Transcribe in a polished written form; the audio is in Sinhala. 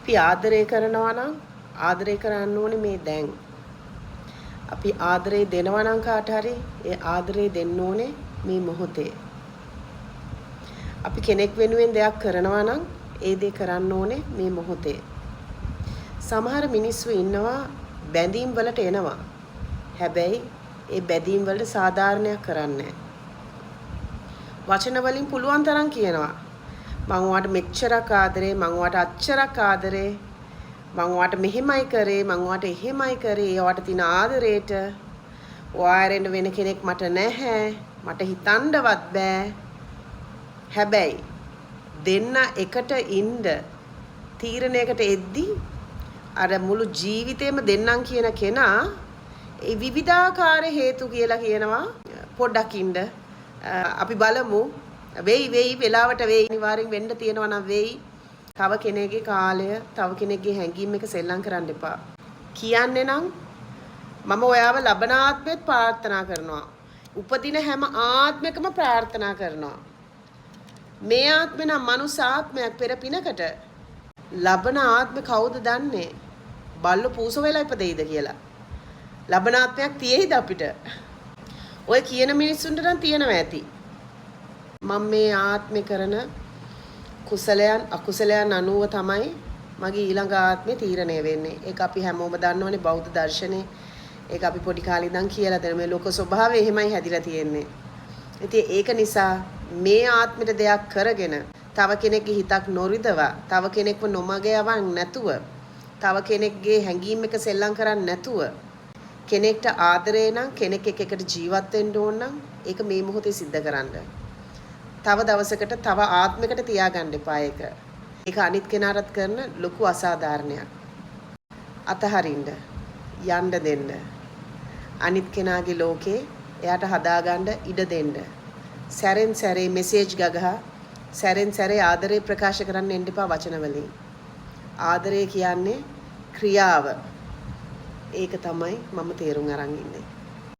අපි ආදරය කරනවා නම් ආදරය කරන්න ඕනේ මේ දැන්. අපි ආදරේ දෙනවා නම් කාට හරි ඒ ආදරේ දෙන්න ඕනේ මේ මොහොතේ. අපි කෙනෙක් වෙනුවෙන් දෙයක් කරනවා නම් ඒ දේ කරන්න ඕනේ මේ මොහොතේ. සමහර මිනිස්සු ඉන්නවා බැඳීම් වලට එනවා. හැබැයි ඒ බැඳීම් වලට සාධාරණයක් කරන්නේ වචන වලින් පුළුවන් තරම් කියනවා. මම ඔයාට මෙච්චරක් ආදරේ, මම ඔයාට අච්චරක් ආදරේ, මම ඔයාට මෙහෙමයි කරේ, මම ඔයාට එහෙමයි කරේ, ඔයාට තියෙන ආදරේට ඔයාරෙන් වෙන කෙනෙක් මට නැහැ, මට හිතන්නවත් බෑ. හැබැයි දෙන්න එකට ඉන්න තීරණයකට එද්දි අර මුළු ජීවිතේම දෙන්නම් කියන කෙනා ඒ විවිධාකාර හේතු කියලා කියනවා පොඩ්ඩක් ඉන්න අපි බලමු වෙයි වෙලාවට වෙයි අනිවාර්යෙන් වෙන්න තියෙනවා නම් වෙයි තව කෙනෙක්ගේ කාලය තව කෙනෙක්ගේ හැඟීම් එක සෙල්ලම් කරන්න එපා කියන්නේ නම් මම ඔයාව ලබන ආත්මෙත් ප්‍රාර්ථනා කරනවා උපදින හැම ආත්මයකම ප්‍රාර්ථනා කරනවා මේ ආත්මේ නම් මනුස්ස ආත්මයක් පෙර පිනකට ලබන ආත්මේ කවුද දන්නේ බල්ලෝ පූස වෙලා ඉපදෙයිද කියලා ලබන ආත්මයක් තියෙයිද අපිට ඔය කියන මිනිස්සුන්ට නම් තියෙනවා ඇති මම මේ ආත්මේ කරන කුසලයන් අකුසලයන් අනුව තමයි මගේ ඊළඟ ආත්මේ තීරණය වෙන්නේ ඒක අපි හැමෝම දන්නවනේ බෞද්ධ දර්ශනේ ඒක අපි පොඩි කාලේ ඉඳන් කියලා දෙන මේ ලෝක ස්වභාවය එහෙමයි හැදිලා තියෙන්නේ ඉතින් ඒක නිසා මේ ආත්මෙට දෙයක් කරගෙන තව කෙනෙක්ගේ හිතක් නොරිදවා තව කෙනෙක්ව නොමග යවන්න නැතුව තව කෙනෙක්ගේ හැඟීම් එක සෙල්ලම් කරන්නේ නැතුව කෙනෙක්ට ආදරේ නම් කෙනෙක් එකට ජීවත් වෙන්න ඕන නම් ඒක මේ මොහොතේ සිද්ධ කරන්න. තව දවසකට තව ආත්මයකට තියාගන්න එපා ඒක. ඒක අනිත් කෙනාටත් කරන ලොකු අසාධාරණයක්. අතහරින්න යන්න දෙන්න. අනිත් කෙනාගේ ලෝකේ එයාට හදාගන්න ඉඩ දෙන්න. සැරෙන් සැරේ මෙසේජ් ගගහ සැරෙන් සැරේ ආදරේ ප්‍රකාශ කරන්න එන්න එපා වචන වලින්. ආදරය කියන්නේ ක්‍රියාව. ඒක තමයි මම තේරුම් අරන් ඉන්නේ.